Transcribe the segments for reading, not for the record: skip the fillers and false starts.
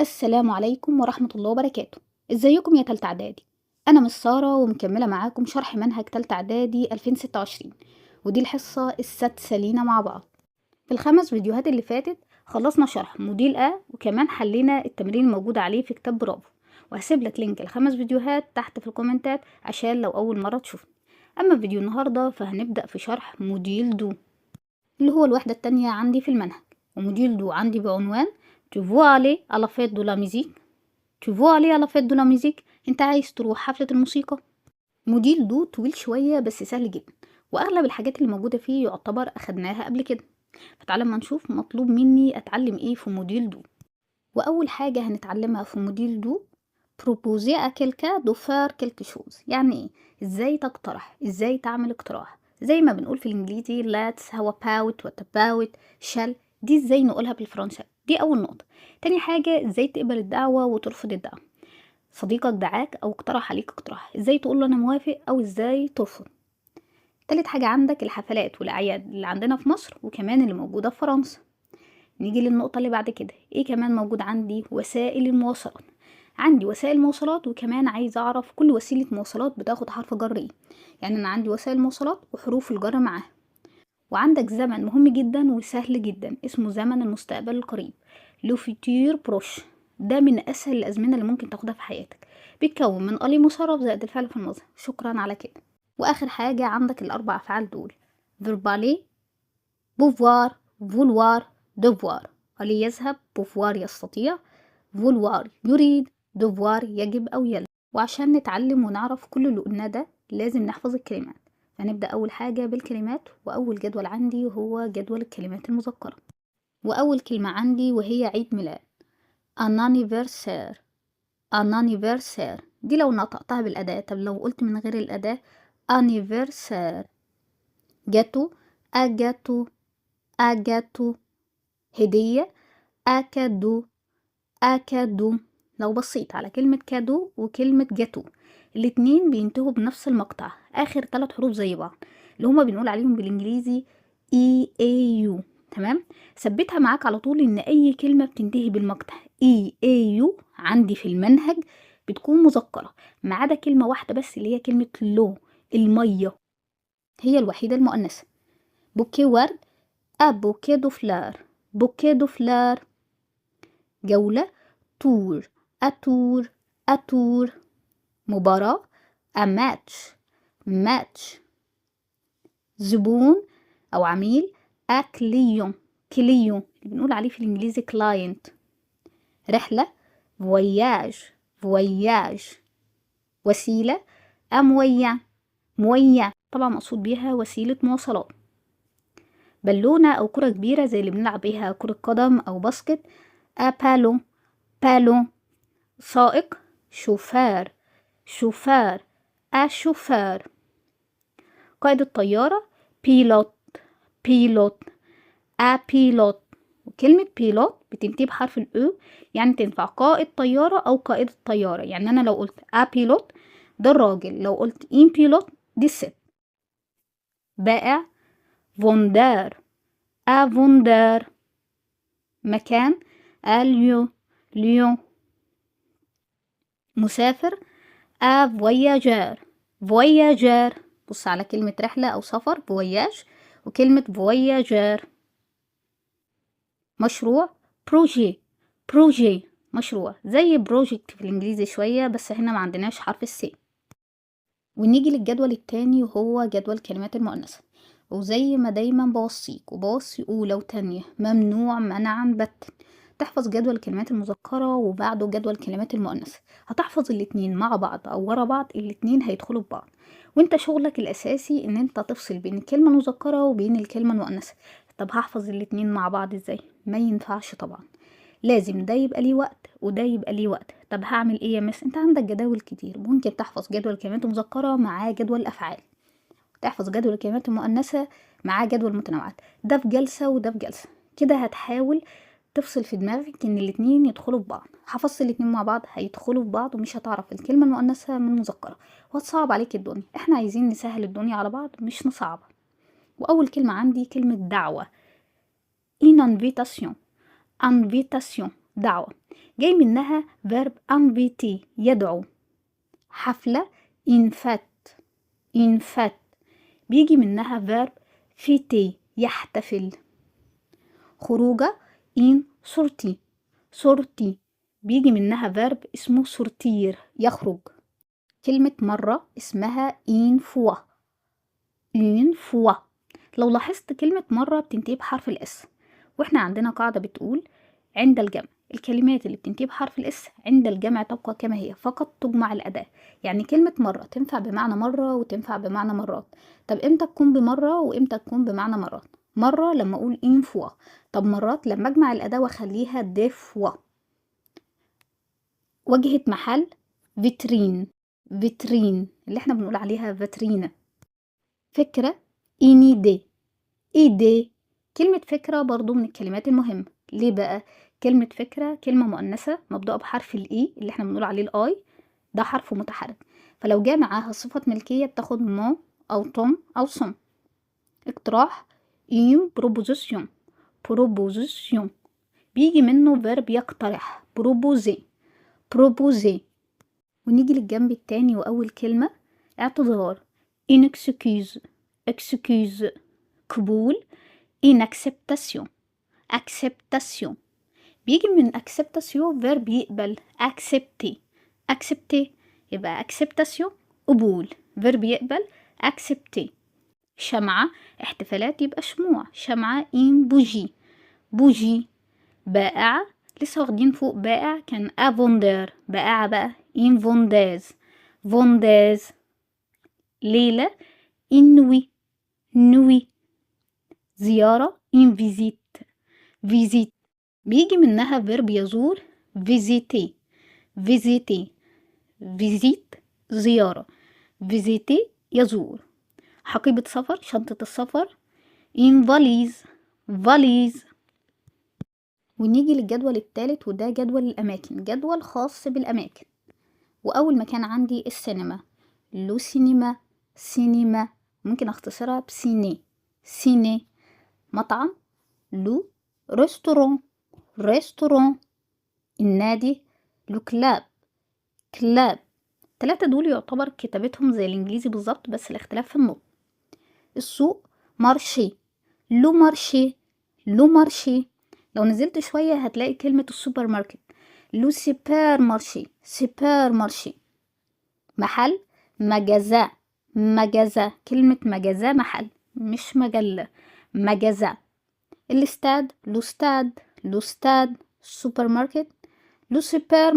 السلام عليكم ورحمة الله وبركاته. ازيكم يا تالتة اعدادي؟ انا مس سارة ومكملة معاكم شرح منهج تالتة اعدادي 2026، ودي الحصة السادسة لينا مع بعض. في الخمس فيديوهات اللي فاتت خلصنا شرح موديل وكمان حلينا التمرين الموجود عليه في كتاب برافو، وهسيب لك لينك الخمس فيديوهات تحت في الكومنتات عشان لو اول مرة تشوفني. اما في فيديو النهاردة فهنبدأ في شرح موديل دو اللي هو الوحدة التانية عندي في المنهج، وموديل دو عندي بعنوان Tu veux aller à la fête de la musique؟ Tu veux aller à la fête de la musique؟ انت عايز تروح حفلة الموسيقى؟ موديل دو طويل شوية بس سهل جدا، واغلب الحاجات اللي موجودة فيه يعتبر اخدناها قبل كده. فتعالى ما نشوف مطلوب مني اتعلم ايه في موديل دو. واول حاجة هنتعلمها في موديل دو proposer à quelqu'un de faire quelque chose، يعني ايه؟ ازاي تقترح، ازاي تعمل اقتراح، زي ما بنقول في الانجليزي let's how about what about shall. دي ازاي نقولها بالفرنسي؟ دي اول نقطة. تاني حاجة ازاي تقبل الدعوة وترفض الدعوة. صديقك دعاك او اقترح عليك اقتراح، ازاي تقول له انا موافق او ازاي ترفض. تالت حاجة عندك الحفلات والاعياد اللي عندنا في مصر وكمان اللي موجودة في فرنسا. نيجي للنقطة اللي بعد كده، ايه كمان موجود عندي؟ وسائل المواصلات. عندي وسائل مواصلات وكمان عايزة اعرف كل وسيلة مواصلات بتاخد حرف جر ايه. يعني انا عندي وسائل مواصلات وحروف الجر معاها. وعندك زمن مهم جدا وسهل جدا اسمه زمن المستقبل القريب، لو فيتور بروش. ده من اسهل الازمنة اللي ممكن تاخدها في حياتك، بيتكون من قليل مصرف زائد الفعل في الماضي. شكرا على كده. واخر حاجة عندك الاربع افعال دول، verbaler، pouvoir، vouloir، devoir. علي يذهب، pouvoir يستطيع، vouloir يريد، devoir يجب أو يلزم. وعشان نتعلم ونعرف كل اللي قلناه ده لازم نحفظ الكلمات. هنبدأ أول حاجة بالكلمات، وأول جدول عندي هو جدول الكلمات المذكرة. وأول كلمة عندي وهي عيد ميلاد، un anniversaire. un anniversaire دي لو نطقتها بالأداة. طب لو قلت من غير الأداة، anniversaire. جاتو، أجاتو، أجاتو. هدية، أكادو، أكادو. لو بصيت على كلمة كادو وكلمة جاتو، الاتنين بينتهوا بنفس المقطع، آخر 3 حروف زي بعض اللي هما بنقول عليهم بالإنجليزي EAU. تمام؟ ثبتها معاك على طول إن أي كلمة بتنتهي بالمقطع EAU عندي في المنهج بتكون مذكرة، ما عدا كلمة واحدة بس اللي هي كلمة لو، المية، هي الوحيدة المؤنثة. بوكيه ورد، بوكيه دو فلار، بوكيه دو فلار. جولة، تور، أتور، أتور. مباراة، ماتش، ماتش. زبون أو عميل، كليون، كليون اللي بنقول عليه في الإنجليزي كلاينت. رحلة، فواياج، فواياج. وسيلة، مويا، مويا، طبعا مقصود بيها وسيلة مواصلات. بالونة أو كرة كبيرة زي اللي بنلعب بيها كرة قدم أو باسكت، بالون، بالون. سائق، شوفار، شوفار، شوفار. قائد الطيارة، بيلوت، بيلوت، بيلوت. وكلمة بيلوت بتنتهي بحرف الأو، يعني تنفع قائد طيارة أو قائد الطيارة. يعني أنا لو قلت بيلوت ده الراجل، لو قلت إن بيلوت دي الست. بائع، فوندار، فوندار. مكان، ليو، ليون. مسافر، فواياجار، فواياجار. بص على كلمة رحلة أو سفر فواياج، وكلمة فواياجار. مشروع، بروجي، بروجي، مشروع زي بروجكت في الإنجليزي شوية، بس هنا ما عندناش حرف السي. ونيجي للجدول التاني وهو جدول كلمات المؤنثة. وزي ما دايما بوصيك وبوصي أولى وتانية، ممنوع منعا باتا تحفظ جدول الكلمات المذكرة وبعده جدول كلمات المؤنثة. هتحفظ الاتنين مع بعض أو ورا بعض، الاتنين هيدخلوا في بعض، وانت شغلك الأساسي ان انت تفصل بين الكلمة المذكرة وبين الكلمة المؤنثة. طب هحفظ الاتنين مع بعض ازاي؟ ما ينفعش طبعا، لازم ده يبقى ليه وقت وده يبقى ليه وقت. طب هعمل ايه يا مس؟ انت عندك جداول كتير، ممكن تحفظ جدول الكلمات المذكرة مع جدول الأفعال، تحفظ جدول الكلمات المؤنثة مع جدول متنوعات، ده في جلسة وده في جلسة. كده هتحاول تفصل في دماغك ان الاتنين يدخلوا في بعض. حفظت الاتنين مع بعض هيدخلوا في بعض، ومش هتعرف الكلمة المؤنثة من المذكرة، وهتصعب عليك الدنيا. احنا عايزين نسهل الدنيا على بعض مش نصعبها. واول كلمة عندي كلمة دعوة، une invitation، invitation، دعوة. جاي منها verb inviter يدعو. حفلة in fête بيجي منها verb fêter يحتفل. خروجة in sortie بيجي منها verb اسمه sortir يخرج. كلمة مرة اسمها une fois. لو لاحظت كلمة مرة بتنتهي بحرف الاس، واحنا عندنا قاعدة بتقول عند الجمع الكلمات اللي بتنتهي بحرف الاس عند الجمع تبقى كما هي، فقط تجمع الأداة. يعني كلمة مرة تنفع بمعنى مرة وتنفع بمعنى مرات. طب امتى تكون بمرة وامتى تكون بمعنى مرات؟ مرة لما اقول une fois. طب مرات لما اجمع الأداة واخليها des fois. واجهة محل فيترين اللي احنا بنقول عليها فاترينا. فكرة إيدي كلمة فكرة برضو من الكلمات المهمة. ليه بقى؟ كلمة فكرة كلمة مؤنثة مبدوءة بحرف الإي اللي احنا بنقول عليه الآي، ده حرف متحرك، فلو جاء معاها صفة ملكية بتاخد مو أو توم أو صم. اقتراح une proposition بيجي منه verb يقترح proposer. ونيجي للجنب التاني وأول كلمة اعتذار une excuse قبول une acceptation بيجي من acceptation verb يقبل accepter يبقى acceptation قبول verb يقبل accepter. شمعة احتفالات يبقى شمعة une bougie. بائعة لسه واخدين فوق بائع كان افوندر، بائعة بقى une vendeuse. ليلة une nuit. زيارة une visite بيجي منها verb يزور visiter زيارة visiter يزور. حقيبة سفر شنطة السفر une valise. ونيجي للجدول الثالث وده جدول الأماكن، جدول خاص بالأماكن. وأول مكان عندي السينما، لو سينما ممكن اختصرها بسيني. مطعم لو ريستورون. النادي لو كلاب. التلاتة دول يعتبر كتابتهم زي الإنجليزي بالظبط بس الاختلاف في النطق. السوق لو مارشي. لو نزلت شوية هتلاقي كلمة السوبر ماركت لو سوبر مارشي. محل مجازة. كلمة مجازة محل مش مجلة، مجازة. الاستاد لو ستاد. السوبر ماركت لو سوبر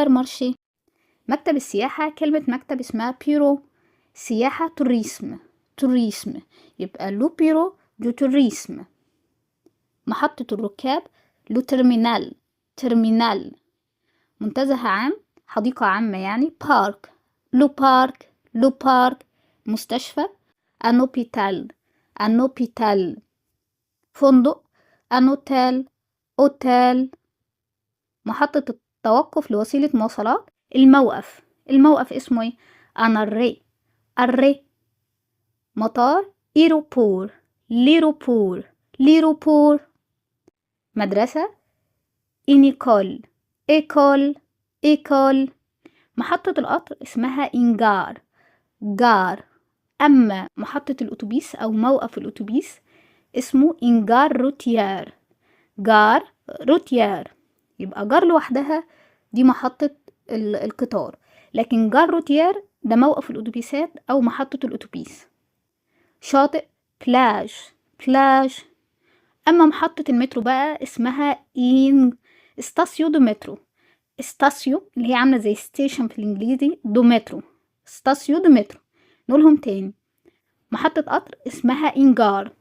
مارشي. مكتب السياحة كلمة مكتب اسمها بيرو. سياحة توريسم يبقى لو بيرو دو توريسم. محطة الركاب لو ترمينال. منتزه عام حديقة عامة يعني لو بارك. مستشفى انوبيتال. فندق اوتيل. محطة التوقف لوسيلة مواصلات الموقف اسمه ايه؟ الري. مطار ليروبور. مدرسة إيكول. محطة القطر اسمها جار. أما محطة الأتوبيس أو موقف الأتوبيس اسمه إنجار روتيار. يبقى جار لوحدها دي محطة القطار، لكن جار روتيار ده موقف الأتوبيسات أو محطة الأتوبيس. شاطئ بلاج. أما محطة المترو بقى اسمها استاسيو دو مترو. استاسيو اللي هي عاملة زي ستيشن في الإنجليزي، استاسيو دو مترو. نقولهم تاني. محطة قطر اسمها إنجار.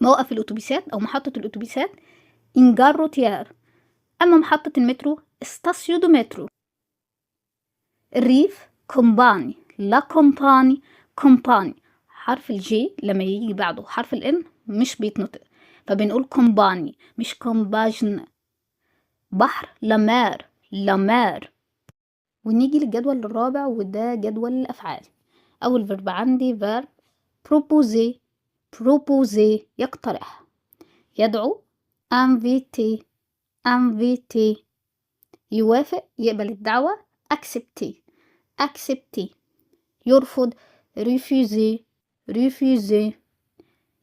موقف الأتوبيسات أو محطة الأتوبيسات إنجار روتيار. أما محطة المترو استاسيو دو مترو. الريف كومباني. حرف الجي لما يجي بعده حرف الان مش بيتنطق، فبنقول كومباني مش كومباجن. بحر لامار. ونيجي للجدول الرابع وده جدول الأفعال. أول فيرب عندي فيرب بروبوزي يقترح. يدعو inviter inviter. يوافق يقبل الدعوة accepter. accepter. يرفض refuser. refuser.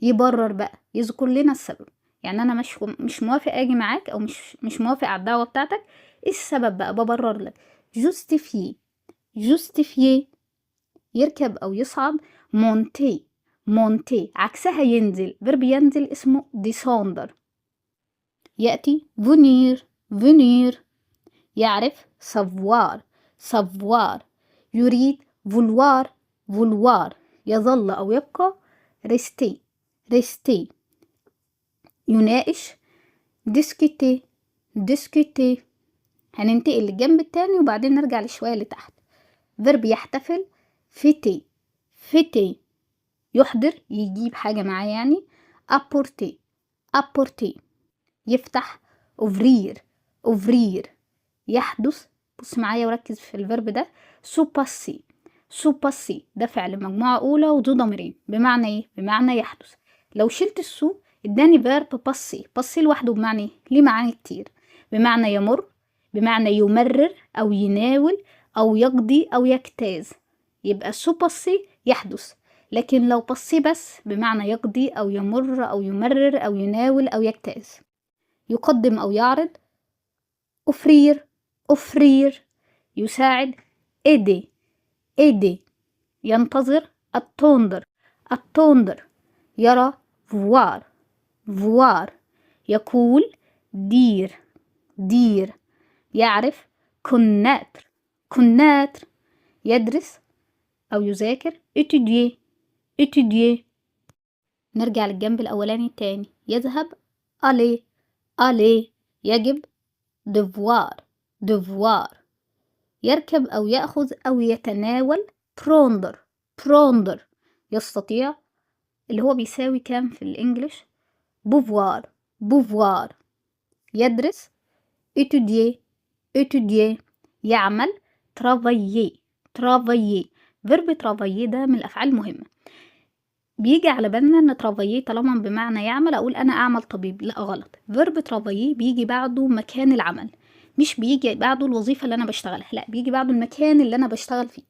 يبرر بقى، يذكر لنا السبب. يعني انا مش موافق اجي معاك، او مش موافق على الدعوة بتاعتك، ايه السبب بقى؟ ببرر لك. justifier. justifier. يركب او يصعد monter. monter عكسها ينزل، فيرب ينزل اسمه descendre. يأتي venir. venir. يعرف savoir. savoir. يريد vouloir. vouloir. يظل أو يبقى rester. rester. يناقش discuter. discuter. هننتقل للجنب التاني وبعدين نرجع لشوية لتحت. فيرب يحتفل fêter. fêter. يحضر يجيب حاجة معاه يعني apporter. apporter. يفتح ouvrir. ouvrir. يحدث، بص معايا وركز في الفيرب ده، سو باسي. سو باسي ده فعل مجموعة أولى وذو ضميرين، بمعنى إيه؟ بمعنى يحدث. لو شلت السو اداني فيرب باسي. باسي لوحده بمعنى إيه؟ ليه معاني كتير، بمعنى يمر، بمعنى يمرر أو يناول أو يقضي أو يجتاز. يبقى سو باسي يحدث، لكن لو باسي بس بمعنى يقضي أو يمر أو يمرر أو يناول أو يجتاز. يقدم أو يعرض offrir. offrir. يساعد aider. aider. ينتظر attendre. attendre. يرى voir. voir. يقول dire. dire. يعرف connaître. connaître. يدرس أو يذاكر étudier. étudier. نرجع للجنب الأولاني التاني. يذهب aller. aller. يجب devoir. devoir. يركب أو يأخذ أو يتناول prendre. prendre. يستطيع، اللي هو بيساوي كام في الإنجليش؟ pouvoir. pouvoir. يدرس étudier. étudier. يعمل travailler. travailler. verb travailler ده من الأفعال المهمة. بيجي على بالنا ان travailler طالما بمعنى يعمل اقول انا اعمل طبيب، لا غلط. verb travailler بيجي بعده مكان العمل، مش بيجي بعده الوظيفة اللي انا بشتغلها، لا بيجي بعده المكان اللي انا بشتغل فيه.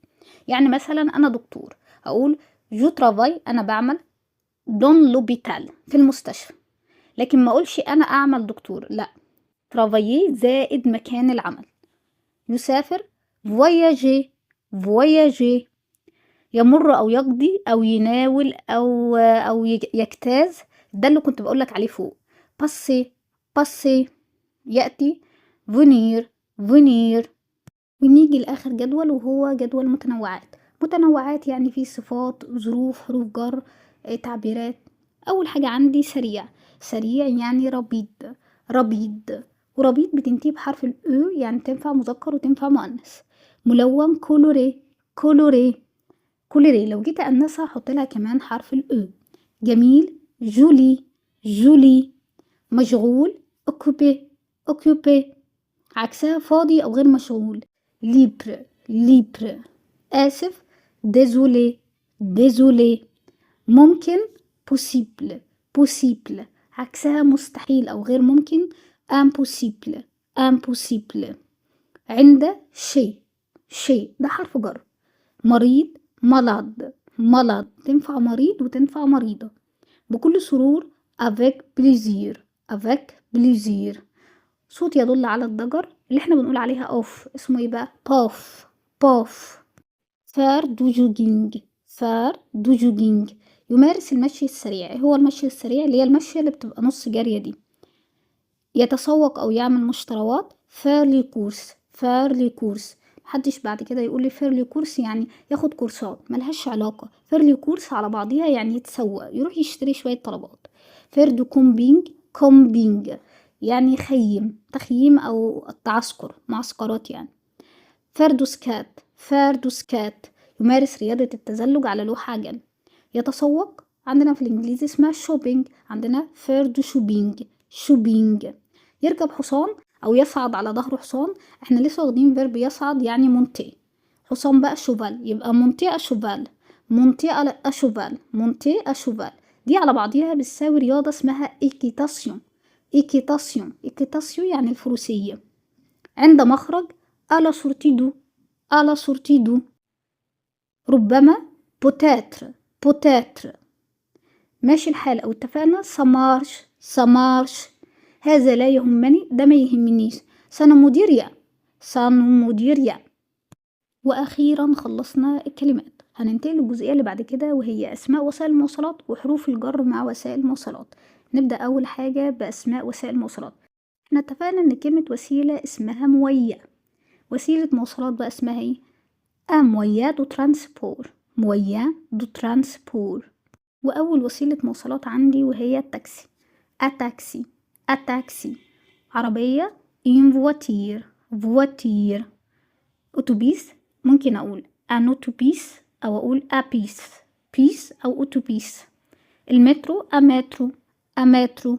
يعني مثلا انا دكتور اقول جو travaille، انا بعمل dans l'hôpital في المستشفى، لكن ما اقولش انا اعمل دكتور، لا. travailler زائد مكان العمل. يسافر voyager. voyager. يمر أو يقضي أو يناول أو يجتاز، ده اللي كنت بقولك عليه فوق. باسي. باسي. يأتي venir. venir. ونيجي لآخر جدول وهو جدول متنوعات. متنوعات يعني فيه صفات، ظروف، حروف جر، تعبيرات. أول حاجة عندي سريع. سريع يعني ربيد. ربيد. وربيد بتنتهي بحرف الأو، يعني تنفع مذكر وتنفع مؤنث. ملون كولوري. كولوري. كولوري لو جيت أنسها أحط لها كمان حرف الأو. جميل جولي. جولي. مشغول اوكوبي. اوكوبي. عكسها فاضي أو غير مشغول libre. libre. آسف désolé. désolé. ممكن possible. possible. عكسها مستحيل أو غير ممكن impossible. impossible. عند شيء. شيء ده حرف جر. مريض malade. malade تنفع مريض وتنفع مريضة. بكل سرور avec plaisir. avec plaisir. صوت يدل على الضجر اللي احنا بنقول عليها اوف، اسمه ايه بقى؟ باف. باف. فار دو جوجينج. فار دو جوجينج. يمارس المشي السريع. ايه هو المشي السريع؟ اللي هي المشي اللي بتبقى نص جارية دي. يتسوق او يعمل مشتريات فار لي كورس. فار لي كورس. محدش بعد كده يقول لي فار لي كورس يعني ياخد كورسات، ملهاش علاقة. فار لي كورس على بعضيها يعني يتسوق، يروح يشتري شوية طلبات. فار دو كومبينج. كومبينج يعني يخيم، تخييم أو التعسكر، معسكرات يعني. فردوسكات. فردوسكات يمارس رياضة التزلج على لوح عجل. يتسوق عندنا في الإنجليزي اسمها شوبينج، عندنا فردو شوبينج. شوبينج. يركب حصان أو يصعد على ظهر حصان، احنا لسه واخدين فيرب يصعد يعني مونتي. حصان بقى شوفال، يبقى مونتي أشوفال. مونتي أشوفال. مونتي أشوفال. دي على بعضيها بتساوي رياضة اسمها إيكيتاسيون. إيكيتاسيون. إيكيتاسيون يعني الفروسية. عند مخرج على سورتيدو، على سورتيدو. ربما بوتاتر، بوتاتر. ماشي الحال أو اتفقنا. سمارش، سمارش. هذا لا يهمني، ده ما يهمنيش. سنمديريا، سنمديريا. وأخيرا خلصنا الكلمات. هننتقل للجزئية اللي بعد كده وهي أسماء وسائل المواصلات وحروف الجر مع وسائل المواصلات. نبدأ أول حاجة بأسماء وسائل المواصلات. احنا اتفقنا إن كلمة وسيلة اسمها موية. وسيلة مواصلات بقى اسمها ايه؟ مويا دو ترانسبور، مويا دو ترانسبور. وأول وسيلة مواصلات عندي وهي التاكسي. التاكسي، التاكسي. عربية إن فواتير، فواتير. أتوبيس ممكن أقول أن أتوبيس أو أقول أبيس، بيس أو أتوبيس. المترو أمترو، أمترو.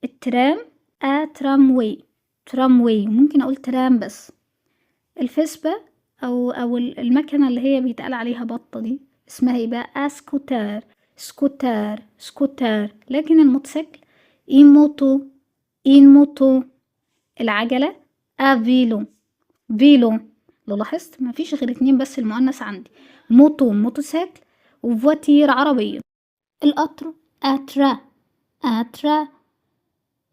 الترام أتراموي، تراموي. ممكن أقول ترام بس. الفسبة أو المكنة اللي هي بيتقال عليها بطة دي اسمها ايه بقى؟ اسكوتار، سكوتار، سكوتار. لكن الموتوسيكل إيموتو، إيموتو. العجلة أفيلو، فيلو. لو لاحظت مفيش غير 2 بس المؤنث عندي، موتو موتوسيكل، وفواتير عربية. القطر أترا، أترا.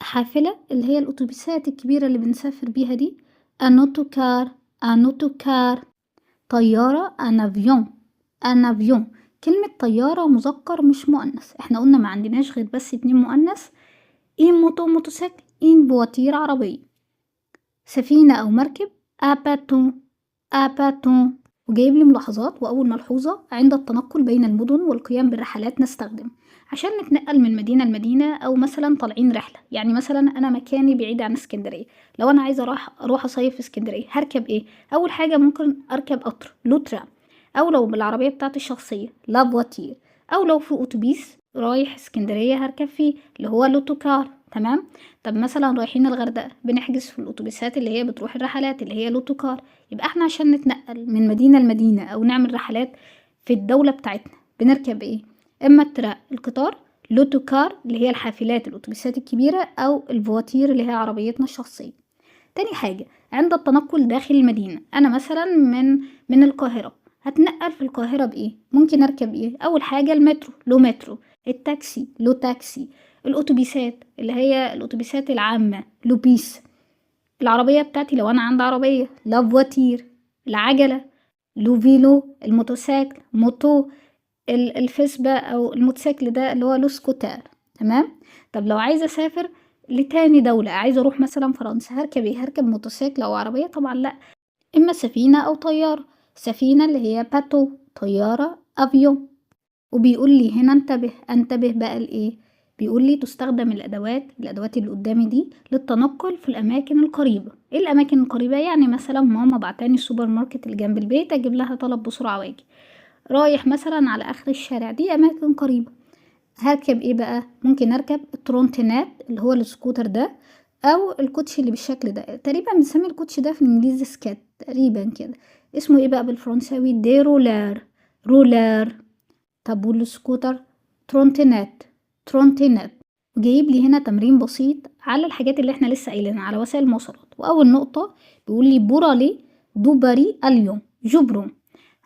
حافلة اللي هي الأتوبيسات الكبيرة اللي بنسافر بيها دي، أنوتوكار، أنوتوكار. طيارة أنافيون، أنافيون. كلمة طيارة مذكر مش مؤنث. احنا قلنا ما عندناش غير بس 2 مؤنث، إن موتو موتوسيكل، إن فواتير عربية. سفينة أو مركب أباتون، أباتون. وجايب لي ملاحظات. وأول ملحوظة: عند التنقل بين المدن والقيام بالرحلات نستخدم. عشان نتنقل من مدينة لمدينة أو مثلا طالعين رحلة، يعني مثلا أنا مكاني بعيد عن اسكندرية، لو أنا عايزة أروح أصيف في اسكندرية هركب إيه؟ أول حاجة ممكن أركب قطر لو ترام، أو لو بالعربية بتاعتي الشخصية لا فواتير، أو لو في أتوبيس رايح اسكندرية هركب فيه اللي هو لوتوكار. تمام. طب مثلا رايحين الغردقة بنحجز في الأتوبيسات اللي هي بتروح الرحلات اللي هي لوتوكار. يبقى احنا عشان نتنقل من مدينة لمدينة أو نعمل رحلات في الدولة بتاعتنا بنركب ايه؟ إما القطار لوتوكار اللي هي الحافلات الأتوبيسات الكبيرة، أو الفواتير اللي هي عربيتنا الشخصية. تاني حاجة: عند التنقل داخل المدينة، أنا مثلا من القاهرة هتنقل في القاهرة بإيه؟ ممكن أركب إيه؟ أول حاجة المترو لو مترو، التاكسي لو تاكسي، الأتوبيسات اللي هي الأتوبيسات العامة لو بيس، العربية بتاعتي لو أنا عندي عربية لا فواتير، العجلة لو فيلو، الموتوسيكل موتو، الفسبة أو الموتوسيكل ده اللي هو لو سكوتر. تمام. طب لو عايزة أسافر لتاني دولة، عايزة أروح مثلا فرنسا، هركب إيه؟ هركب موتوسيكل أو عربية؟ طبعا لأ، إما سفينة أو طيارة. سفينة اللي هي باتو، طيارة أفيون. وبيقول لي هنا انتبه، انتبه بقى لإيه؟ بيقول لي تستخدم الأدوات اللي قدامي دي للتنقل في الأماكن القريبة. إيه الأماكن القريبة؟ يعني مثلا ماما بعتاني السوبر ماركت اللي جنب البيت أجيب لها طلب بسرعة واجي، رايح مثلا على آخر الشارع، دي أماكن قريبة. هركب إيه بقى؟ ممكن أركب الترونتينات اللي هو السكوتر ده، أو الكوتشي اللي بالشكل ده. تقريبا بنسمي الكوتشي ده في الإنجليزي سكات تقريبا كده. اسمه إيه بقى بالفرنساوي؟ دي رولار، رولار. طب والسكوتر؟ ترونتينات، ترونتينات. وجايب لي هنا تمرين بسيط على الحاجات اللي احنا لسه قايلينها على وسائل المواصلات. واول نقطة بيقول لي بورالي دو باري اليوم جبرون.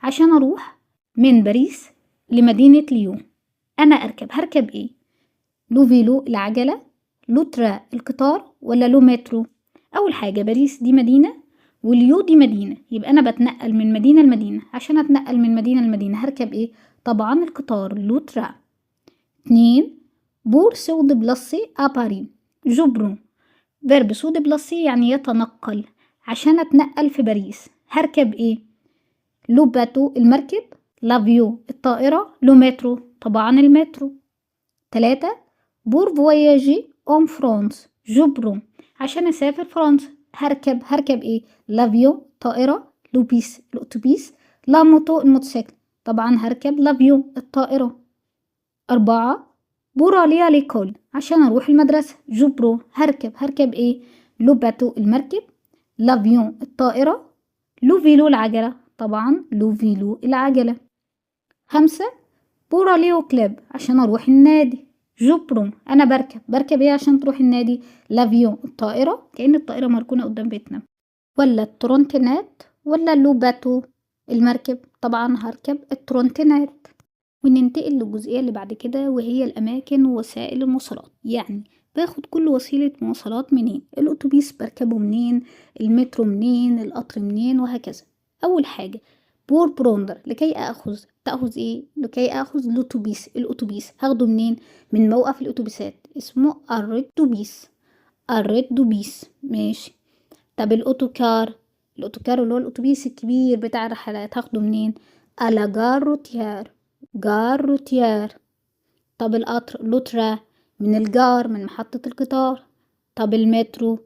عشان اروح من باريس لمدينة ليون انا هركب ايه؟ لو فيلو العجلة، لو ترا القطار، ولا لو مترو؟ اول حاجة باريس دي مدينة وليو دي مدينة، يبقى انا بتنقل من مدينة لمدينة. عشان اتنقل من مدينة لمدينة هركب ايه؟ طبعا القطار لو ترا. 2 بور سو ديبلاسي ا باري جبرون. فيرب سو ديبلاسي يعني يتنقل. عشان اتنقل في باريس هركب ايه؟ لو باتو المركب، لافيو الطائرة، لو مترو طبعا المترو. 3 بور فواياجي اون فرانس جبرون. عشان اسافر فرنسا هركب ايه؟ لافيو طائرة، لو بيس الاتوبيس، لا موتو الموتوسيكل طبعا هركب لافيو الطائرة. 4 بور عليا ليكول عشان اروح المدرسة جبرو هركب ايه؟ لو باتو المركب، لافيون الطائرة، لو فيلو العجلة طبعا لو فيلو العجلة. 5 بور عليو كلاب عشان اروح النادي جو برون أنا بركب إيه عشان تروح النادي؟ لافيون الطائرة، كأن الطائرة مركونة قدام بيتنا، ولا الترونتينات ولا لو باتو المركب؟ طبعا هركب الترونتينات. وننتقل للجزئية اللي بعد كده وهي الأماكن ووسائل المواصلات. يعني باخد كل وسيلة مواصلات منين، الأتوبيس بركبه منين، المترو منين، القطر منين، وهكذا. أول حاجة بور بروندر، تأخذ إيه؟ لكي أخذ الأتوبيس هاخده منين؟ من موقف الأتوبيسات اسمه الريتوبيس. الريتوبيس ماشي. طب الأوتوكار اللي هو الأتوبيس الكبير بتاع الرحلات هاخده منين؟ على جار روتيار. طب القطر لوترا، من الجار، من محطة القطار. طب المترو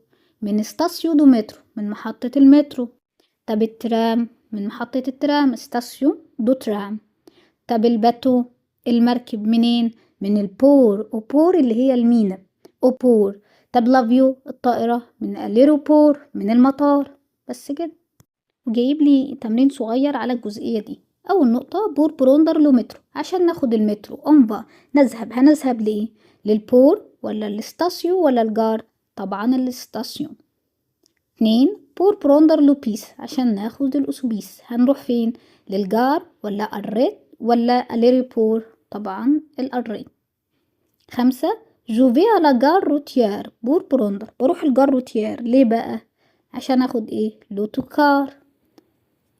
من ستاسيو دو مترو، من محطة المترو. طب الترام من محطة الترام ستاسيو دو ترام. طب الباتو المركب منين؟ من البور، أوبور اللي هي المينا، أوبور. طب لافيو الطائرة من الإيروبور، من المطار. بس كده. وجايب لي تمرين صغير على الجزئية دي. أول نقطة بور بروندر لو مترو، عشان ناخد المترو أنفا هنذهب ليه؟ للبور ولا الاستاسيو ولا الجار؟ طبعا الاستاسيون. 2 بور بروندر لو بيس، عشان ناخد الأتوبيس هنروح فين؟ للجار ولا الريت ولا الإيروبور؟ طبعا الريت. 5 جوفي على جار روتيار بور بروندر، بروح الجار روتيار ليه بقى؟ عشان اخد ايه؟ لوتوكار.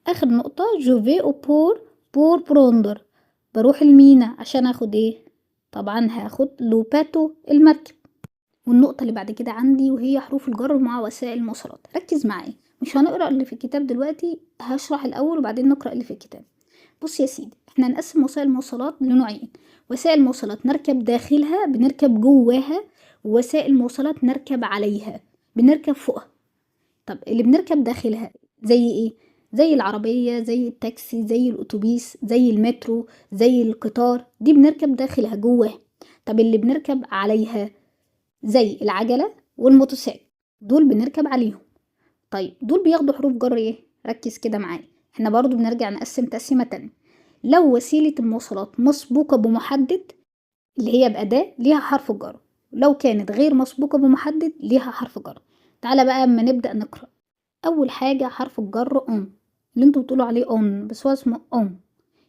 اخر نقطة جوفي او بور بروندر، بروح المينا عشان اخد ايه؟ طبعا هاخد لوباتو المركب. والنقطة اللي بعد كده عندي وهي حروف الجر مع وسائل المواصلات. ركز معايا، مش هنقرأ اللي في الكتاب دلوقتي، هشرح الأول وبعدين نقرأ اللي في الكتاب. بص يا سيدي، احنا هنقسم وسائل المواصلات لنوعين: وسائل مواصلات نركب داخلها، بنركب جواها، ووسائل مواصلات نركب عليها، بنركب فوقها. طب اللي بنركب داخلها زي ايه؟ زي العربية، زي التاكسي، زي الأتوبيس، زي المترو، زي القطار، دي بنركب داخلها جواها. طب اللي بنركب عليها زي العجلة والموتوسيكل، دول بنركب عليهم. طيب دول بياخدوا حروف جر ايه؟ ركز كده معايا، احنا برضو بنرجع نقسم تقسيمة تانية. لو وسيلة المواصلات مسبوقة بمحدد اللي هي بأداة ليها حرف جر، لو كانت غير مسبوقة بمحدد ليها حرف جر. تعالى بقى اما نبدأ نقرأ. أول حاجة حرف الجر on، اللي انتوا بتقولوا عليه on بس هو اسمه on.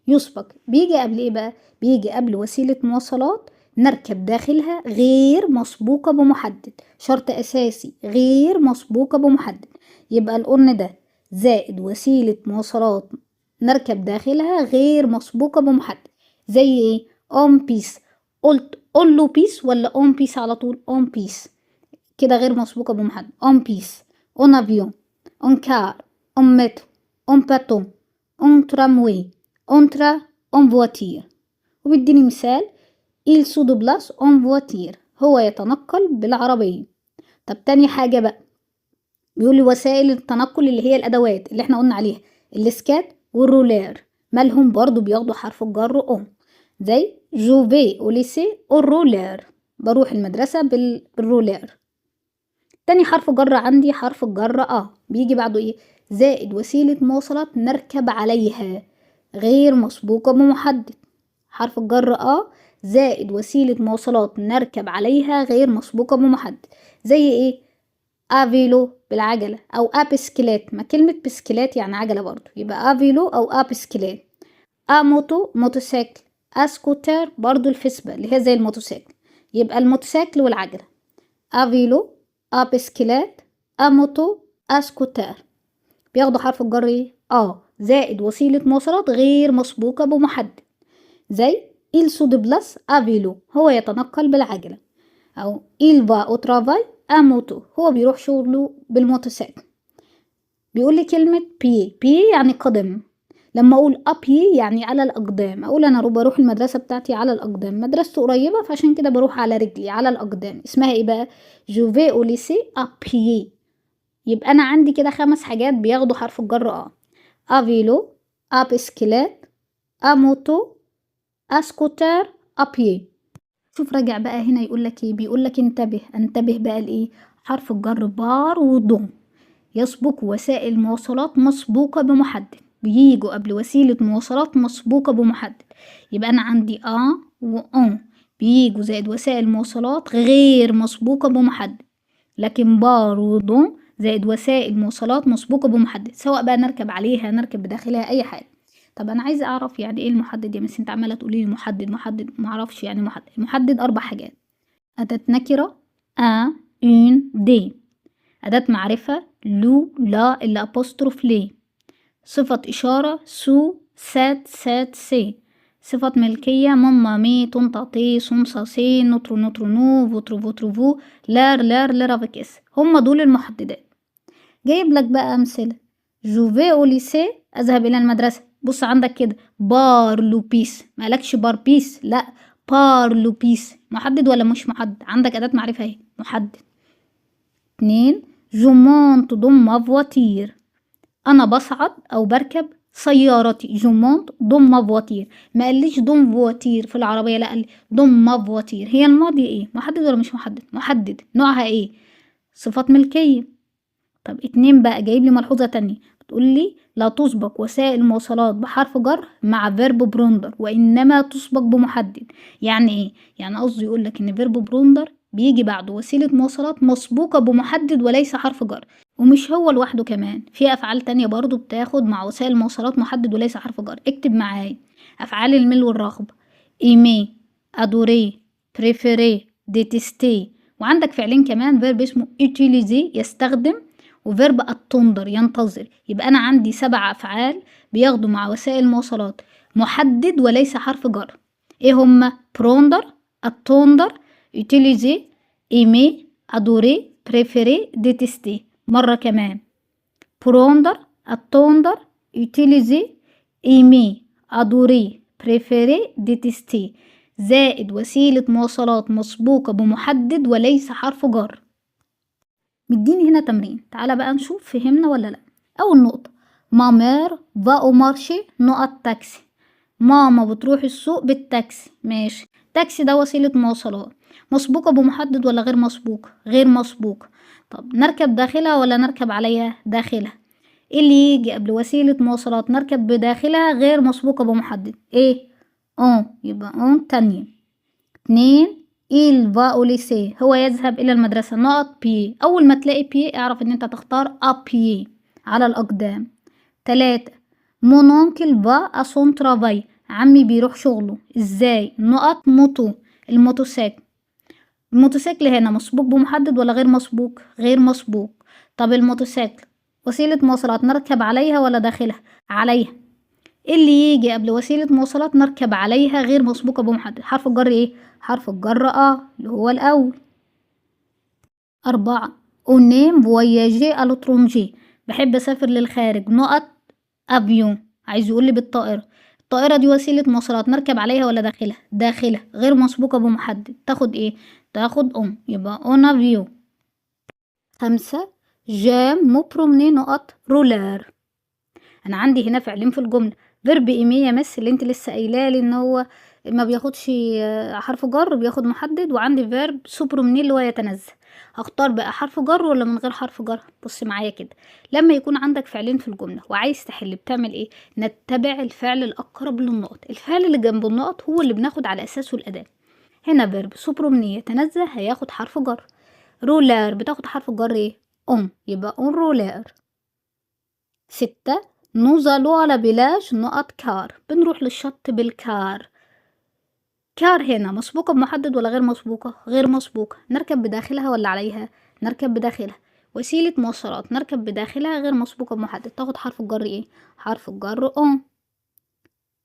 يسبق بيجي قبل ايه بقى؟ بيجي قبل وسيلة مواصلات نركب داخلها غير مسبوقة بمحدد، شرط أساسي غير مسبوقة بمحدد. يبقى القرن ده زائد وسيلة مواصلات نركب داخلها غير مسبوقة بمحدد. زي ايه؟ اون بيس. قلت اون لو بيس ولا اون بيس على طول؟ اون بيس كده غير مسبوقة بمحدد. اون بيس، اون افيون، اون كار، اون مترو، اون باتون، اون تراموي، اون ترا، اون فواتير. وبيديني مثال il se déplace en voiture، هو يتنقل بالعربية. طب تاني حاجة بقى، بيقول لي وسائل التنقل اللي هي الأدوات اللي احنا قلنا عليها، الاسكات والرولير، مالهم؟ برضو بياخدوا حرف الجر أم. زي جو في أو ليسي أو رولير، بروح المدرسة بالرولير. تاني حرف جر عندي حرف الجر بيجي بعده ايه؟ زائد وسيلة مواصلات نركب عليها غير مسبوقة بمحدد. حرف الجر زائد وسيلة مواصلات نركب عليها غير مسبوقة بمحدد. زي ايه؟ افيلو بالعجلة، او ابسكلات، ما كلمة بسكلات يعني عجلة برضو، يبقى افيلو او ابسكلات. موتو موتوسيكل، اسكوتر برضو الفسبة اللي هي زي الموتوسيكل، يبقى الموتوسيكل والعجلة. افيلو، بسكلات، موتو، اسكوتر. بياخدوا حرف الجر ايه؟ زائد وسيلة مواصلات غير مسبوقة بمحدد. زي il se déplace à vélo، هو يتنقل بالعجلة. أو il va au travail à moto، هو بيروح شغله بالموتوسيكل. بيقول لي كلمة بي يعني قدم. لما أقول أبي يعني على الأقدام، أقول أنا بروح المدرسة بتاعتي على الأقدام، مدرسته قريبة فعشان كده بروح على رجلي على الأقدام. اسمها إيه بقى؟ جو في أو ليسي أبي. يبقى أنا عندي كده 5 حاجات بياخدوا حرف الجر أفيلو، أبسكلات، أموتو، اسكوتر، ابيي. شوف راجع بقى هنا يقولك ايه؟ بيقولك انتبه بقى لايه؟ حرف الجر بار ودوم يسبق وسائل مواصلات مسبوقة بمحدد، بيجوا قبل وسيلة مواصلات مسبوقة بمحدد. يبقى انا عندي و بيجوا زائد وسائل مواصلات غير مسبوقة بمحدد، لكن بار ودون زائد وسائل مواصلات مسبوقة بمحدد، سواء بقى نركب عليها نركب بداخلها أي حاجة. طب أنا عايزة أعرف يعني إيه المحدد يا مس؟ أنت عمالة تقولي لي محدد معرفش يعني محدد. المحدد 4 حاجات: أداة نكرة ان اون دي، أداة معرفة لو لا اللي أبوستروف لي، صفة إشارة سو سات سي، صفة ملكية ماما مي طنطا تي صمصة سي نوترو نو فوترو فو لار ليرافيك اس. هما دول المحددات. جايب لك بقى أمثلة: جوفي أو ليسي أذهب إلى المدرسة. بص عندك كده بار لو بيس، مالكش بار بيس، لا بار لو بيس. محدد ولا مش محدد؟ عندك أداة معرفة اهي محدد. 2 جو مونت دون ما فواتير، أنا بصعد أو بركب سيارتي. جو مونت دون ما فواتير، ما قاليش دون فواتير في العربية، لا قال دون ما فواتير. هي الماضي ايه؟ محدد ولا مش محدد؟ محدد. نوعها ايه؟ صفات ملكية. طب 2 بقى جايب لي ملحوظة تانية بتقول لي لا تسبق وسائل المواصلات بحرف جر مع فيرب بروندر، وإنما تسبق بمحدد. يعني ايه؟ يعني قصدي يقول لك ان فيرب بروندر بيجي بعده وسيلة مواصلات مسبوقة بمحدد وليس حرف جر. ومش هو لوحده، كمان في أفعال تانية برضو بتاخد مع وسائل مواصلات محدد وليس حرف جر. اكتب معايا: أفعال الميل والرغبة: ايمي، ادوري، بريفيري، ديتستي. وعندك فعلين كمان، فيرب اسمه utiliser يستخدم، وفيرب التندر ينتظر. يبقى أنا عندي 7 أفعال بياخدوا مع وسائل مواصلات محدد وليس حرف جر. ايه هما؟ بروندر، التندر، utiliser، ايمي، ادوري، بريفيري، ديتستي. مرة كمان: بروندر، التندر، utiliser، ايمي، ادوري، بريفيري، ديتستي، زائد وسيلة مواصلات مسبوقة بمحدد وليس حرف جر. مديني هنا تمرين، تعالى بقى نشوف فهمنا ولا لا. أول نقطة: مامير فا أو مارشي نقط تاكسي. ماما بتروح السوق بالتاكسي. ماشي، تاكسي ده وسيلة مواصلات مسبوقة بمحدد ولا غير مسبوقة؟ غير مسبوقة. طب نركب داخلها ولا نركب عليها؟ داخلها. ايه اللي يجي قبل وسيلة مواصلات نركب بداخلها غير مسبوقة بمحدد؟ ايه؟ يبقى تانية. 2 il va au lycée، هو يذهب إلى المدرسة. نقط بي، أول ما تلاقي بي اعرف إن أنت تختار أبي على الأقدام. 3 mon oncle va à son travail، عمي بيروح شغله. ازاي؟ نقط موتو، الموتوسيكل. الموتوسيكل هنا مسبوق بمحدد ولا غير مسبوق؟ غير مسبوق. طب الموتوسيكل وسيلة مواصلات نركب عليها ولا داخلها؟ عليها. اللي يجي قبل وسيلة مواصلات نركب عليها غير مسبوقة بمحدد. حرف الجر ايه؟ حرف الجر اللي هو الأول. 4 اونيم فواياجي الوترونجي، بحب أسافر للخارج. نقط افيون، عايز يقولي بالطائرة. الطائرة دي وسيلة مواصلات نركب عليها ولا داخلها؟ داخلها، غير مسبوقة بمحدد. تاخد ايه؟ تاخد يبقى اون افيون. 5 جام مو برومني نقط رولار. انا عندي هنا فعلين في الجمله: فيرب ايمي يا مس اللي انت لسه قايله لي ان هو ما بياخدش حرف جر، بياخد محدد. وعندي فيرب سوبروميني اللي هو يتنزه. هختار بقى حرف جر ولا من غير حرف جر؟ بص معايا كده، لما يكون عندك فعلين في الجمله وعايز تحل بتعمل ايه؟ نتبع الفعل الاقرب للنقط. الفعل اللي جنب النقط هو اللي بناخد على اساسه الاداه. هنا فيرب سوبروميني يتنزه هياخد حرف جر. رولار بتاخد حرف جر ايه؟ يبقى اون رولار. 6 نوصلوا على بلاج نقط كار، بنروح للشط بالكار. كار هنا مسبوقة بمحدد ولا غير مسبوقة؟ غير مسبوقة. نركب بداخلها ولا عليها؟ نركب بداخلها. وسيلة مواصلات نركب بداخلها غير مسبوقة بمحدد. تاخد حرف الجر ايه؟ حرف الجر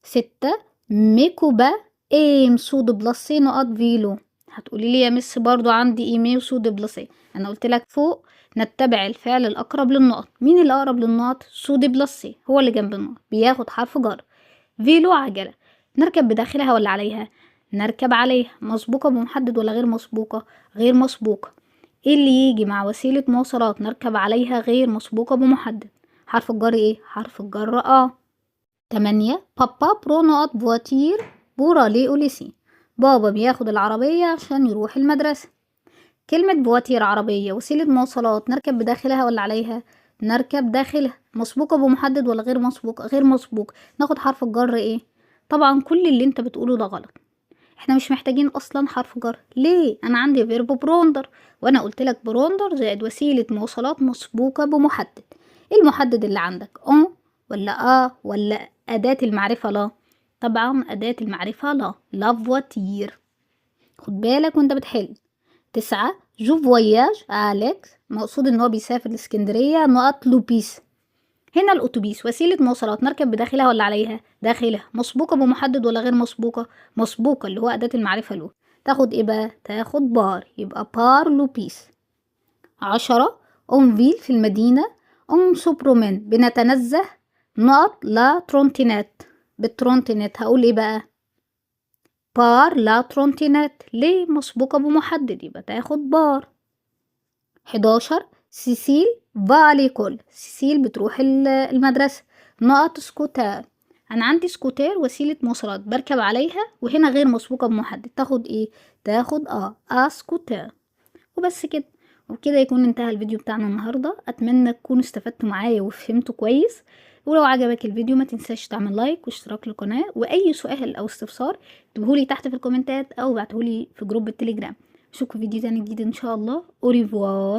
6 ميكوبا ايم سود بلسي نقط فيلو. هتقولي لي يا مس برضو عندي ايمي وسود بلسي. انا قلت لك فوق نتبع الفعل الاقرب للنقط. مين الاقرب للنقط؟ سود بلسي هو اللي جنب النقط، بياخد حرف جر. فيلو عجلة، نركب بداخلها ولا عليها؟ نركب عليها. مسبوقة بمحدد ولا غير مسبوقة؟ غير مسبوقة. ايه اللي يجي مع وسيلة مواصلات نركب عليها غير مسبوقة بمحدد؟ حرف الجر ايه؟ حرف الجر 8 بابا برو نقط فواتير بورا لي أوليسي، بابا بياخد العربية عشان يروح المدرسة. كلمة فواتير عربية، وسيلة مواصلات نركب بداخلها ولا عليها؟ نركب داخلها. مسبوقة بمحدد ولا غير مسبوقة؟ غير مسبوق. ناخد حرف الجر ايه؟ طبعا كل اللي انت بتقوله ده غلط. احنا مش محتاجين اصلا حرف جر. ليه؟ انا عندي فيرب بروندر، وانا قلت لك بروندر زائد وسيله مواصلات مسبوقه بمحدد. ايه المحدد اللي عندك؟ اون ولا ولا اداه المعرفه لا؟ طبعا اداه المعرفه لا، لا فواتير. خد بالك وانت بتحل. 9 جو فواياج أليكس، مقصود ان هو بيسافر الاسكندرية. نقط لوبيس. هنا الأتوبيس وسيلة مواصلات نركب بداخلها ولا عليها؟ داخلها. مسبوقة بمحدد ولا غير مسبوقة؟ مسبوقة، اللي هو أداة المعرفة له. تاخد ايه بقى؟ تاخد بار، يبقى بار لوبيس. 10 أونفيل في المدينة. أون سوبرومين بنتنزه. نقط لا ترونتينات، بالترونتينات. هقول ايه بقى؟ بار لا ترونتينات. ليه؟ مسبوقة بمحدد، يبقى تاخد بار. 11 سيسيل فاليكول، سيسيل بتروح المدرسة. نقط سكوتار، أنا عندي سكوتير وسيلة مواصلات بركب عليها وهنا غير مسبوقة بمحدد. تاخد ايه؟ تاخد سكوتار. وبس كده. وبكده يكون انتهى الفيديو بتاعنا النهاردة. أتمنى تكونوا استفدتوا معايا وفهمتوا كويس. ولو عجبك الفيديو ما تنساش تعمل لايك واشتراك للقناة، وأي سؤال أو استفسار اكتبهولي تحت في الكومنتات أو بعتهولي في جروب التليجرام. اشوفكم في فيديو تاني جديد إن شاء الله. أوريفوار.